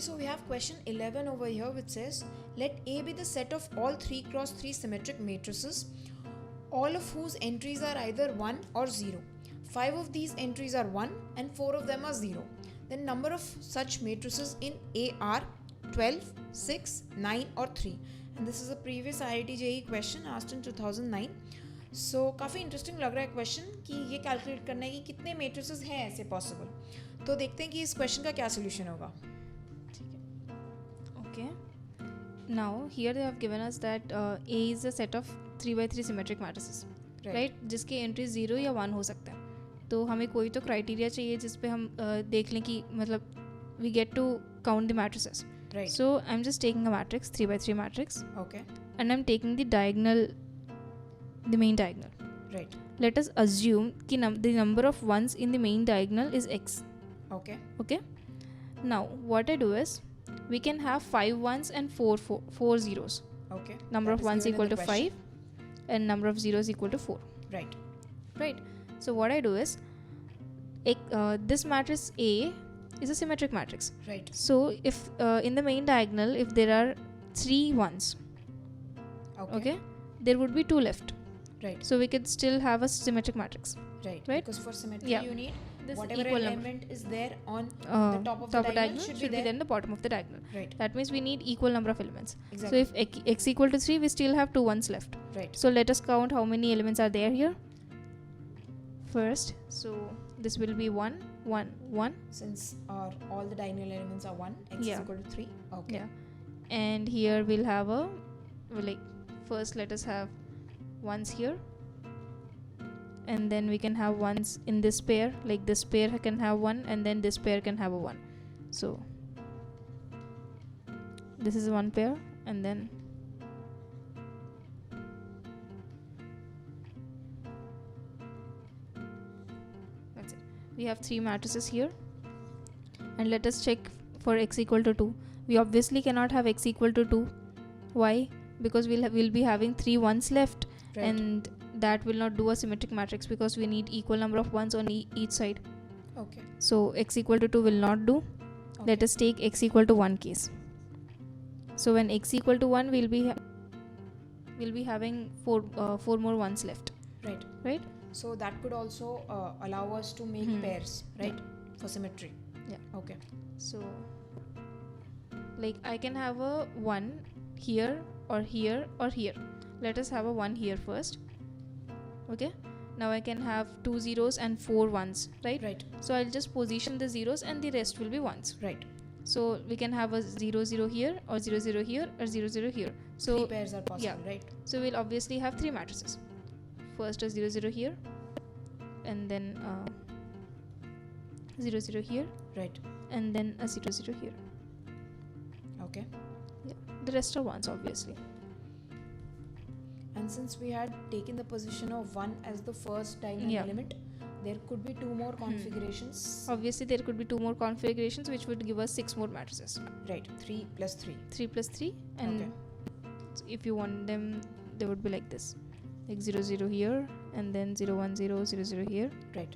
Okay, so we have question 11 over here, which says, let A be the set of all 3 cross 3 symmetric matrices, all of whose entries are either 1 or 0. 5 of these entries are 1 and 4 of them are 0. Then number of such matrices in A are 12, 6, 9 or 3. And this is a previous IIT JEE question asked in 2009. सो काफ़ी interesting लग रहा है question कि ये calculate करना है कि कितने मेट्रिसेस हैं ऐसे पॉसिबल. तो देखते हैं कि इस क्वेश्चन का क्या सोल्यूशन होगा. Okay. Now here they have given us that A is a set of 3 by 3 symmetric matrices, right? जिसके एंट्री 0 या 1 हो सकता है. तो हमें कोई तो क्राइटेरिया चाहिए जिस पे हम देख लें कि मतलब we get to count the matrices. Right. So I'm just taking a matrix, 3 by 3 matrix. Okay. And I'm taking the diagonal, the main diagonal. Right. Let us assume कि the number of ones in the main diagonal is x. Okay. Okay. Now what I do is we can have 5 ones and 4 zeros. Okay. Number That of is ones given in equal the to question. 5 and number of zeros equal to 4. Right. Right. So what I do is this matrix A is a symmetric matrix. Right. So if in the main diagonal if there are 3 ones, okay, there would be 2 left. Right. So we could still have a symmetric matrix. Right. Right? Because for symmetry Yeah. you need This whatever equal element is there on number. the top of the diagonal should be there. then the bottom of the diagonal. Right. That means we need equal number of elements. Exactly. So if x equal to 3, we still have 2 ones left. Right. So let us count how many elements are there here. First, so this will be 1, 1, 1. Since all the diagonal elements are 1, x Yeah. is equal to 3. Okay. Yeah. And here we'll have first let us have ones here. And then we can have ones in this pair, like this pair can have 1 and then this pair can have a 1. So this is one pair and then that's it. We have 3 matrices here. And let us check for x equal to 2. We obviously cannot have x equal to 2. Why? Because we'll be having 3 ones left. Right. And that will not do a symmetric matrix because we need equal number of ones on each side. Okay. So x equal to 2 will not do. Okay. Let us take x equal to 1 case. So when x equal to 1 we'll be having 4 more ones left. Right. Right? So that could also allow us to make pairs, right? For symmetry. Yeah. Okay. So like I can have a 1 here or here or here. Let us have a 1 here first. Okay. Now I can have 2 zeros and 4 ones, right? Right. So I'll just position the zeros and the rest will be ones. Right. So we can have a 0 0 here or 0 0 here or 0 0 here. So 3 pairs are possible, yeah. right? So we'll obviously have 3 matrices. First a 0 0 here and then 0 0 here. Right. And then a 0 0 here. Okay. Yeah. The rest are ones obviously. And since we had taken the position of 1 as the first diagonal element, there could be 2 more configurations. Obviously there could be 2 more configurations which would give us 6 more matrices. Right. 3 plus 3. 3 plus 3 and Okay. if you want them they would be like this. Like 0 0 here and then 0 1 0 0 0 here. Right.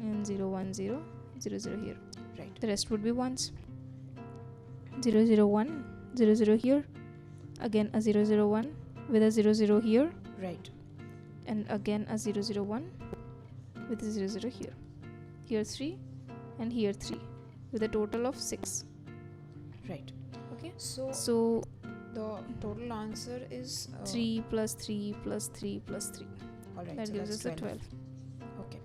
And 0 1 0 0 0 here. Right. The rest would be ones. 0 0 1 0 0 here. Again a 0 0 1 with a 0 0 here. Right. And again a 0 0 1 with a 0 0 here. Here 3 and here 3 with a total of 6. Right. Okay. So the total answer is 3 plus 3 plus 3 plus 3. Alright, That so gives that's us a 12. 12. Okay.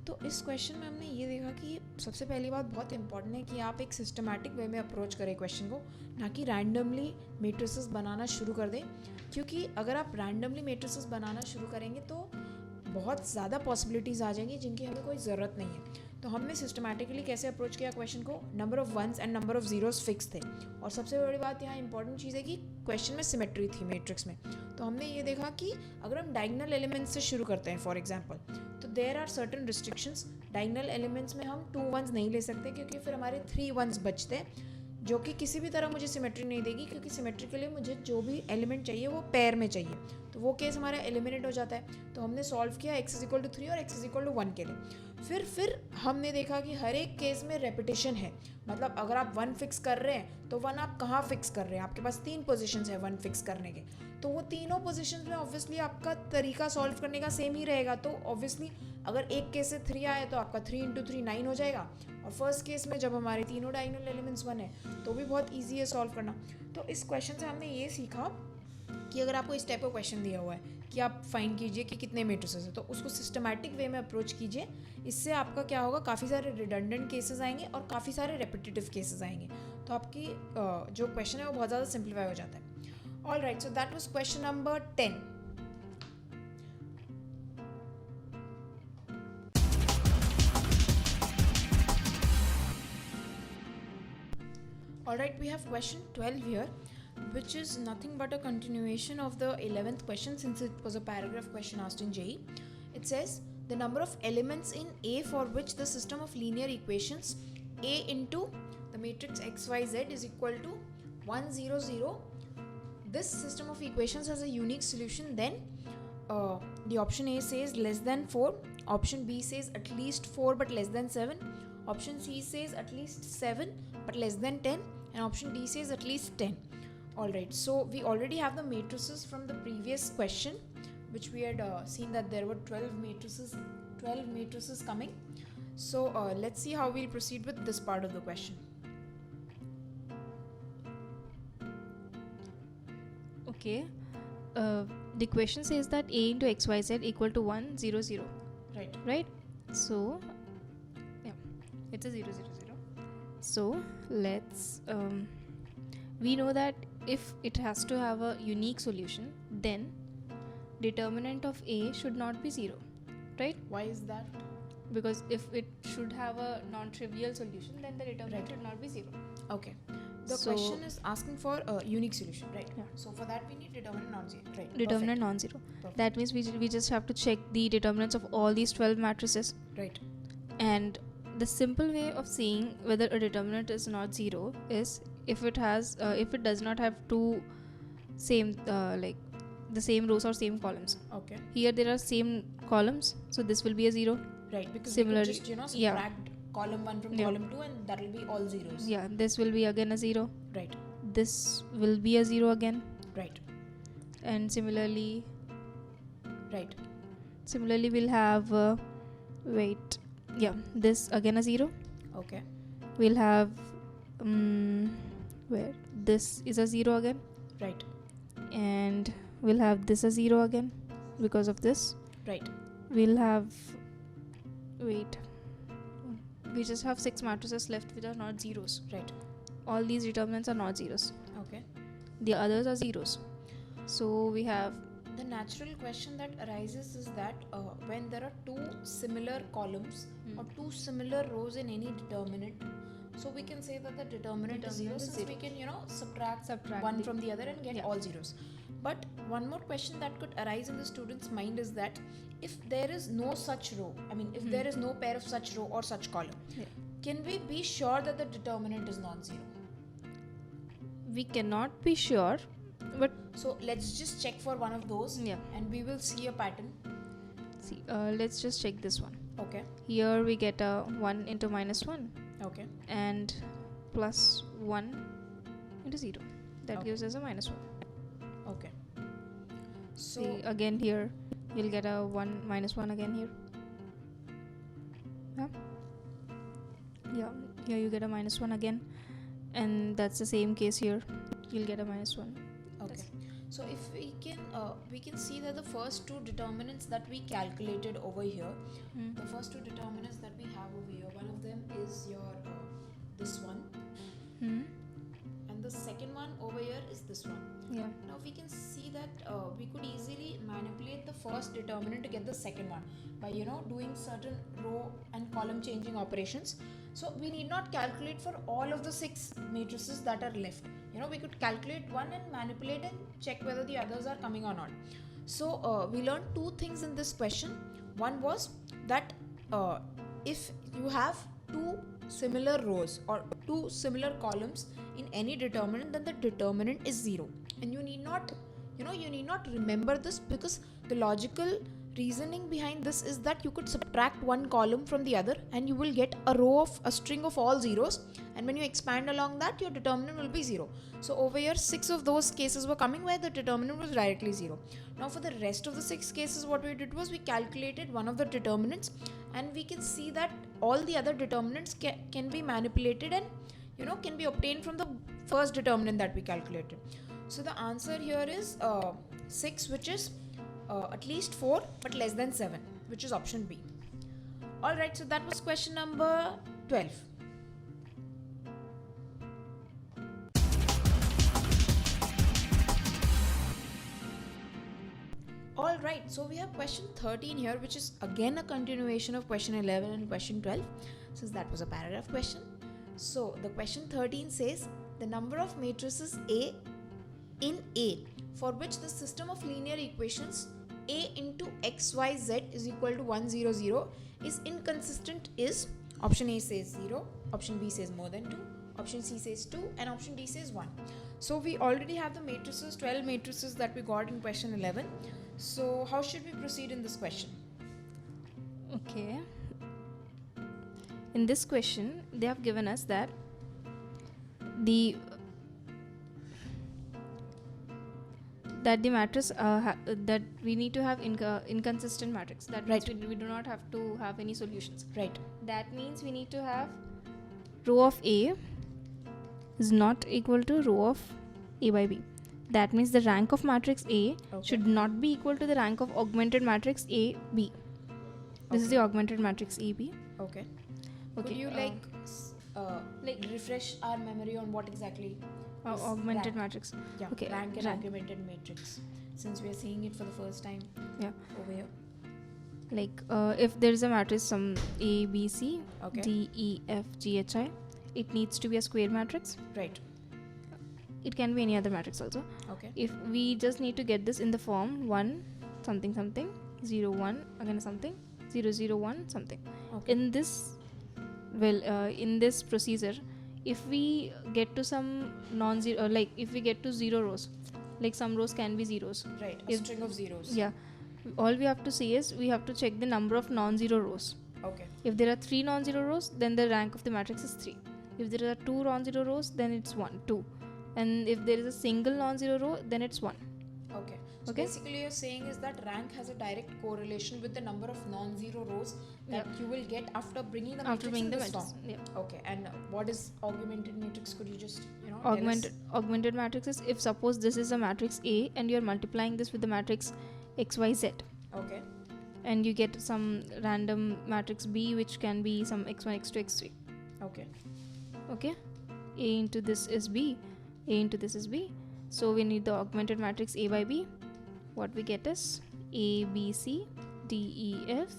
तो इस question में हमने ये देखा कि सबसे पहली बात बहुत इंपॉर्टेंट है कि आप एक सिस्टमैटिक वे में अप्रोच करें क्वेश्चन को, ना कि रैंडमली मेट्रिसेस बनाना शुरू कर दें. क्योंकि अगर आप रैंडमली मेट्रिसेस बनाना शुरू करेंगे तो बहुत ज़्यादा पॉसिबिलिटीज़ आ जाएंगी जिनकी हमें कोई ज़रूरत नहीं है. तो हमने सिस्टमैटिकली कैसे अप्रोच किया क्वेश्चन को, number of ones and number of zeros fix थे. और सबसे बड़ी बात यहाँ इंपॉर्टेंट चीज़ है कि क्वेश्चन में सिमेट्री थी मैट्रिक्स में. तो हमने ये देखा कि अगर हम डायगोनल एलिमेंट्स से शुरू करते हैं फॉर एग्जांपल, तो there are certain restrictions. Diagonal elements में हम 2 वंस नहीं ले सकते क्योंकि फिर हमारे 3 वंस बचते हैं, जो कि किसी भी तरह मुझे सिमेट्री नहीं देगी, क्योंकि सिमेट्री के लिए मुझे जो भी एलिमेंट चाहिए वो पेयर में चाहिए. तो वो केस हमारा एलिमिनेट हो जाता है. तो हमने सॉल्व किया x इज इक्वल टू 3 और x इज इक्वल टू 1 के लिए. फिर हमने देखा कि हर एक केस में रेपिटेशन है, मतलब अगर आप 1 फिक्स कर रहे हैं तो 1 आप कहाँ फिक्स कर रहे हैं, आपके पास 3 पोजीशंस है 1 फिक्स करने के, तो वो तीनों पोजीशंस में ऑब्वियसली आपका तरीका सॉल्व करने का सेम ही रहेगा। तो ऑब्वियसली अगर एक केस से 3 आए तो आपका 3 × 3 9 हो जाएगा, और फर्स्ट केस में जब हमारे तीनों डायगोनल एलिमेंट्स 1 है तो भी बहुत ईजी है सॉल्व करना। तो इस क्वेश्चन से हमने ये सीखा कि अगर आपको इस टाइप का क्वेश्चन दिया हुआ है कि आप फाइंड कीजिए कि कितने मैट्रिसेस हैं, तो उसको सिस्टमैटिक वे में अप्रोच कीजिए। इससे आपका क्या होगा, काफ़ी सारे रिडंडेंट केसेस आएंगे और काफ़ी सारे रेपिटेटिव केसेस आएंगे, तो आपकी जो क्वेश्चन है वो बहुत ज़्यादा सिंप्लीफाई हो जाता है। All right, so that was question number 10. All right, we have question 12 here, which is nothing but a continuation of the 11th question, since it was a paragraph question asked in JEE. It says the number of elements in A for which the system of linear equations A into the matrix XYZ is equal to 1 0 0. This system of equations has a unique solution. Then the option A says less than 4, option B says at least 4 but less than 7, option C says at least 7 but less than 10, and option D says at least 10. Alright, so we already have the matrices from the previous question, which we had seen that there were 12 matrices coming. So let's see how we'll proceed with this part of the question. Okay, the question says that A into XYZ equal to 1 0 0. Right? So yeah, it's a 0 0 0. So let's we know that if it has to have a unique solution, then determinant of A should not be 0, right? Why is that? Because if it should have a non-trivial solution, then the determinant should not be 0. Okay. The question is asking for a unique solution, right? Yeah. So for that we need determinant non-zero, right? Determinant non-zero. That means we just have to check the determinants of all these 12 matrices. Right. And the simple way of seeing whether a determinant is not 0 is if it does not have two same like the same rows or same columns. Okay. Here there are same columns, so this will be a 0. Right, because Similarly, we could just subtract column 1 from column 2 and that will be all zeros. Yeah, this will be again a 0. Right. This will be a 0 again. Right. And similarly we'll have this again a 0. Okay. We'll have where this is a 0 again. Right. And we'll have this a 0 again because of this. Right. We'll have we just have 6 matrices left which are not zeros. Right. All these determinants are not zeros. Okay. The others are zeros. So we have the natural question that arises is that when there are two similar columns or two similar rows in any determinant, so we can say that the determinant is 0 since we can subtract one from the other and get all zeros. But one more question that could arise in the student's mind is that if there is no such row, if there is no pair of such row or such column, can we be sure that the determinant is non-zero? We cannot be sure, but so let's just check for one of those and we will see a pattern. See, let's just check this one. Okay. Here we get a 1 into minus 1. Okay. And plus 1 into 0. That gives us a minus 1. Okay. So see, again here you'll get a 1 minus 1 again here. Yeah, here you get a minus 1 again, and that's the same case here. You'll get a minus 1. Okay. So if we can see that the first two determinants that we calculated over here, the first two determinants that we have over here, one of them is your this one, and the second one over here is this one. Yeah. Now we can see that we could easily manipulate the first determinant to get the second one by doing certain row and column changing operations. So we need not calculate for all of the 6 matrices that are left. We could calculate one and manipulate and check whether the others are coming or not. So we learned 2 things in this question. One was that if you have 2 similar rows or 2 similar columns in any determinant, then the determinant is 0. And you need not remember this, because the logical reasoning behind this is that you could subtract one column from the other and you will get a string of all zeros, and when you expand along that, your determinant will be 0. So over here 6 of those cases were coming where the determinant was directly 0. Now for the rest of the 6 cases, what we did was we calculated one of the determinants, and we can see that all the other determinants can be manipulated and can be obtained from the first determinant that we calculated. So the answer here is 6, which is at least 4 but less than 7, which is option B. Alright, so that was question number 12. Alright, so we have question 13 here, which is again a continuation of question 11 and question 12, since that was a paragraph question. So the question 13 says the number of matrices A in A for which the system of linear equations A into XYZ is equal to 1, 0, 0 is inconsistent is option A says 0, option B says more than 2, option C says 2, and option D says 1. So we already have the matrices, 12 matrices that we got in question 11. So how should we proceed in this question? Okay. In this question, they have given us that the matrix that we need to have inconsistent matrix. That means we do not have to have any solutions. Right. That means we need to have row of A is not equal to row of A by B. That means the rank of matrix A should not be equal to the rank of augmented matrix A B. This is the augmented matrix A B. Okay. Could you refresh our memory on what exactly augmented rank? Matrix? Yeah. Okay. Rank and augmented matrix. Since we are seeing it for the first time. Yeah. Over here. Like if there is a matrix some A B C D E F G H I, it needs to be a square matrix. Right. It can be any other matrix also. Okay. If we just need to get this in the form 1 something something 0 1 again something 0 0 1 something. Okay. In this procedure, if we get to some non-zero, like if we get to 0 rows, like some rows can be zeros. Right. A string of zeros. Yeah. All we have to say is we have to check the number of non-zero rows. Okay. If there are 3 non-zero rows, then the rank of the matrix is 3. If there are 2 non-zero rows, then it's 1, 2. And if there is a single non-zero row, then it's 1. Okay. So basically you're saying is that rank has a direct correlation with the number of non-zero rows that you will get after bringing the matrix in this form. Yeah. Okay. And what is augmented matrix? Could you just augmented matrix is if suppose this is a matrix A and you're multiplying this with the matrix XYZ. Okay. And you get some random matrix B which can be some x1 x2 x3. Okay. A into this is B, A into this is B. So we need the augmented matrix A by B. What we get is A, B, C, D, E, F,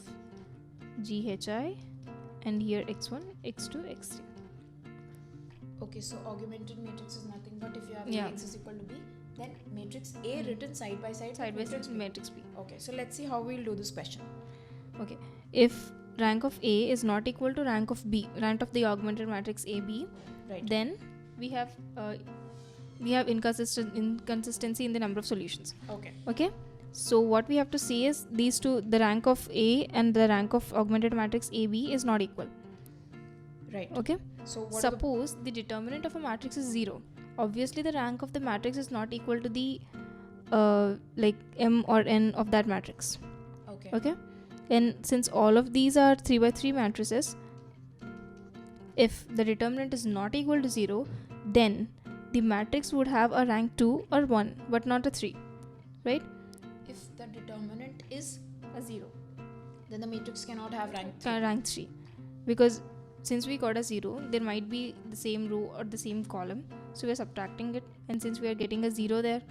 G, H, I, and here x1, x2, x3. Okay, so augmented matrix is nothing but if you have Ax is equal to B, then matrix A written side by side matrix B. Okay, so let's see how we'll do this question. Okay, if rank of A is not equal to rank of B, rank of the augmented matrix AB, then we have inconsistency in the number of solutions. Okay. So what we have to say is these two, the rank of A and the rank of augmented matrix AB is not equal. Right. Okay. So suppose the determinant of a matrix is 0. Obviously the rank of the matrix is not equal to the like M or N of that matrix. Okay. And since all of these are 3 by 3 matrices, if the determinant is not equal to 0, then the matrix would have a rank 2 or 1 but not a 3, right? If the determinant is a 0, then the matrix cannot have rank 3 because since we got a 0, there might be the same row or the same column, so we are subtracting it, and since we are getting a 0 there,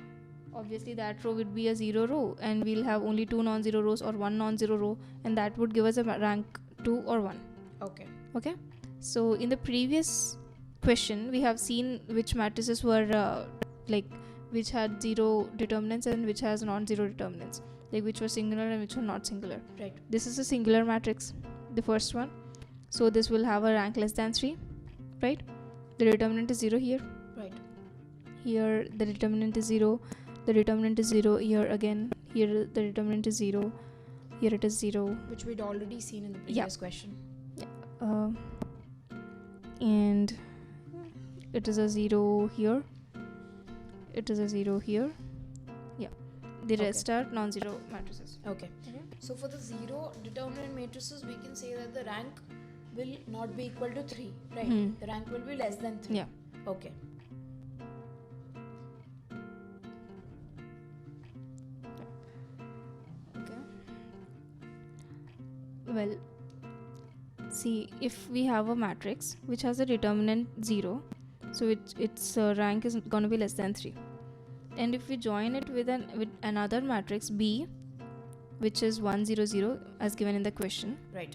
obviously that row would be a 0 row and we'll have only 2 non-zero rows or 1 non-zero row, and that would give us a rank 2 or 1. Okay. So in the previous question we have seen which matrices were which had 0 determinants and which has non-zero determinants, like which were singular and which were not singular. Right. This is a singular matrix, the first one, so this will have a rank less than 3, right? The determinant is 0 here. Right. Here the determinant is 0. The determinant is 0 here again. Here the determinant is 0. here it is 0, which we'd already seen in the previous question. And it is a 0 here, it is a 0 here. The rest are non-zero matrices. Okay. So for the zero determinant matrices, we can say that the rank will not be equal to 3, right? The rank will be less than 3. Yeah. Okay. Well, see, if we have a matrix which has a determinant 0, so its rank is going to be less than 3. And if we join it with another matrix B, which is 1 0 0 as given in the question. Right.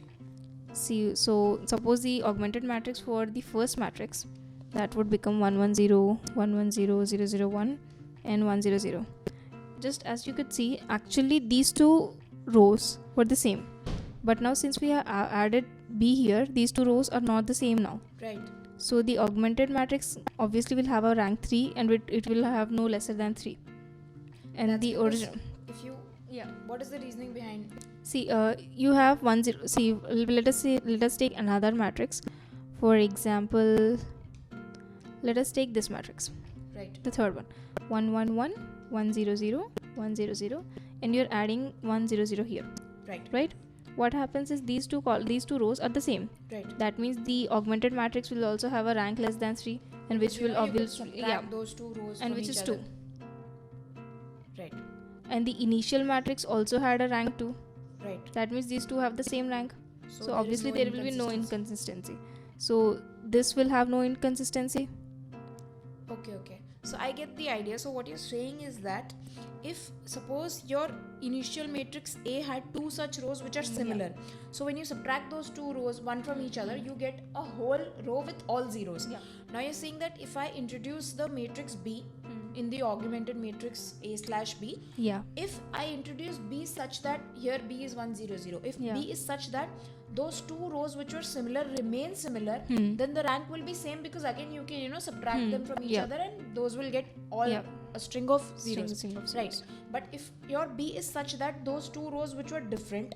See, so suppose the augmented matrix for the first matrix, that would become 1 1 0 1 1 0 0 0 1 and 1 0 0. Just as you could see, actually these two rows were the same, but now since we have added B here, these two rows are not the same now. Right. So the augmented matrix obviously will have a rank 3 and it will have no lesser than 3. And that's the original. If you what is the reasoning behind? See, you have 1 0. See, let us take another matrix. For example, let us take this matrix. Right. The third one, 1 1 1 1 0 0 1 0 0, and you're adding 1 0 0 here. Right. Right. What happens is these two rows are the same. Right. That means the augmented matrix will also have a rank less than 3, and which will obviously those two rows and which is 2. Right. And the initial matrix also had a rank 2. Right. That means these two have the same rank. So obviously there will be no inconsistency. So this will have no inconsistency. Okay. So I get the idea. So what you're saying is that if suppose your initial matrix A had 2 such rows which are similar, so when you subtract those 2 rows one from each other, you get a whole row with all zeros. Now you're saying that if I introduce the matrix B in the augmented matrix A/B, if I introduce B such that here B is 1 0 0, if B is such that those 2 rows which were similar remain similar, then the rank will be same, because again you can subtract them from each other and those will get all a string of zeros. Right. But if your B is such that those 2 rows which were different,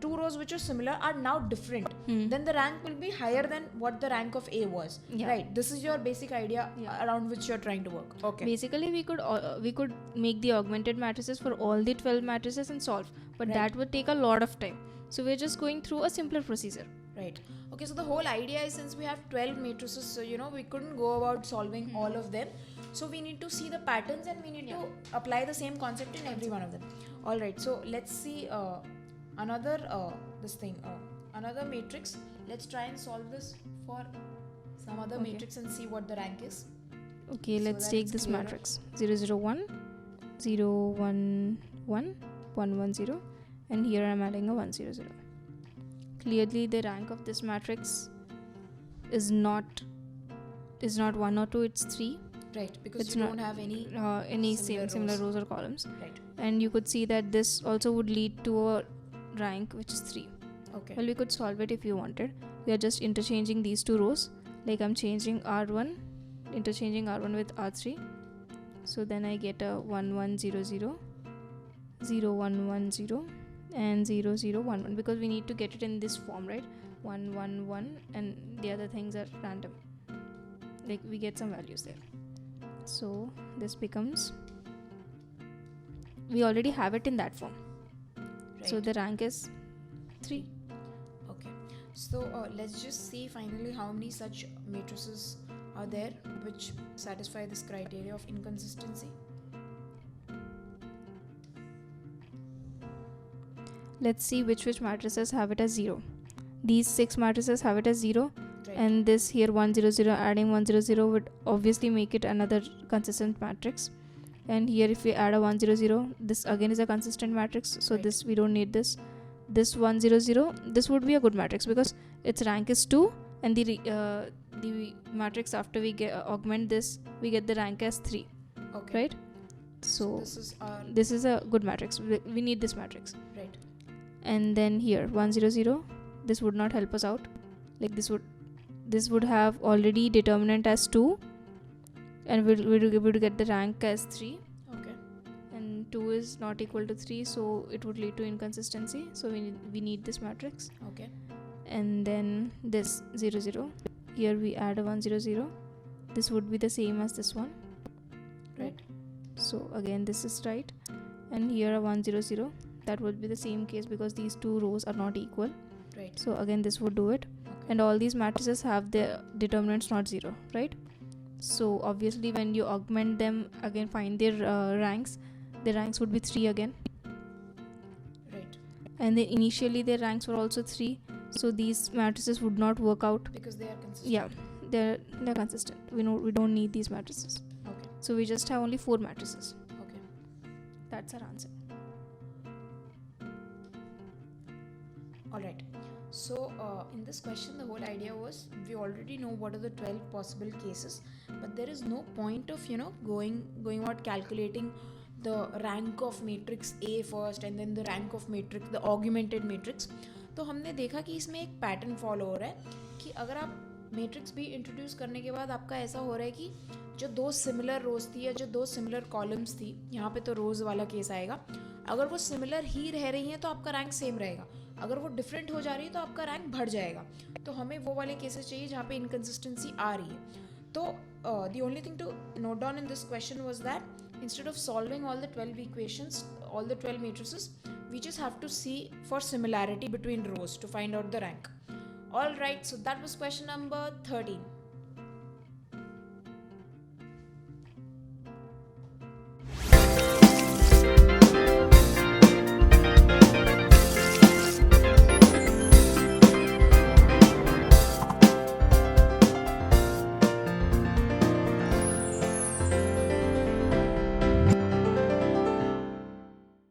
2 rows which are similar are now different, then the rank will be higher than what the rank of A was. Right. This is your basic idea around which you're trying to work. Okay. Basically we could make the augmented matrices for all the 12 matrices and solve, but that would take a lot of time. So we're just going through a simpler procedure. Right. Okay, so the whole idea is, since we have 12 matrices, so we couldn't go about solving all of them. So we need to see the patterns and we need to apply the same concept in every one of them. Alright, so let's see another matrix. Let's try and solve this for some other matrix and see what the rank is. Okay, so let's take this matrix 0 0 1 0 1 1 1 1 0, and here I'm adding a 1 0 0. Clearly the rank of this matrix is not 1 or 2, it's 3. Right, because you don't have any similar rows or columns. Right. And you could see that this also would lead to a rank which is 3. Okay. Well, we could solve it if you wanted. We are just interchanging these 2 rows. Like I'm changing R1, interchanging R1 with R3. So then I get a 1 1 0 0 0 1 1 0 and 0 0 1 1, because we need to get it in this form, right? 1 1 1, and the other things are random. Like we get some values there. So this becomes, we already have it in that form. Right. So the rank is 3. Okay. So let's just see finally how many such matrices are there which satisfy this criteria of inconsistency. Let's see which matrices have it as 0. These 6 matrices have it as 0. Right. And this here 1 0 0, adding 1 0 0 would obviously make it another consistent matrix. And here if we add a 1 0 0, this again is a consistent matrix, so this we don't need this. This 1 0 0, this would be a good matrix because its rank is 2, and the matrix after we augment this, we get the rank as 3. Okay. Right? So this is a good matrix. We need this matrix. Right. And then here 1 0 0, this would not help us out. Like this would have already determinant as 2, and we would get the rank as 3. Okay. And 2 is not equal to 3, so it would lead to inconsistency, so we need this matrix. Okay. And then this 0 0, here we add a 1 0 0, this would be the same as this one, Right. so again this is right, and here a 1 0 0, that would be the same case because these two rows are not equal, Right. so again this would do it. Okay. And all these matrices have their determinants not 0, right? So obviously when you augment them again, find their ranks, the ranks would be 3 again, Right. and then initially their ranks were also 3, so these matrices would not work out. Because they are consistent. Yeah, they're consistent. We don't need these matrices, Okay. so we just have only 4 matrices. Okay. That's our answer. All right. So in this question, the whole idea was we already know what are the 12 possible cases, but there is no point of going out calculating the rank of matrix A first and then the rank of matrix, the augmented matrix. तो हमने देखा कि इसमें एक pattern follow हो रहा है कि अगर आप मैट्रिक्स भी इंट्रोड्यूस करने के बाद आपका ऐसा हो रहा है कि जो 2 सिमिलर रोज थी या जो 2 सिमिलर कॉलम्स थी, यहाँ पे तो रोज वाला केस आएगा, अगर वो सिमिलर ही रह रही हैं तो आपका रैंक सेम रहेगा, अगर वो डिफरेंट हो जा रही है तो आपका रैंक बढ़ जाएगा. तो हमें वो वाले केसेस चाहिए जहाँ पे इनकन्सिस्टेंसी आ रही है. तो the only thing to note down in this question was that instead of solving all the 12 equations, all the 12 matrices, we just have to see for similarity between rows to find out the rank. All right, so that was question number 13.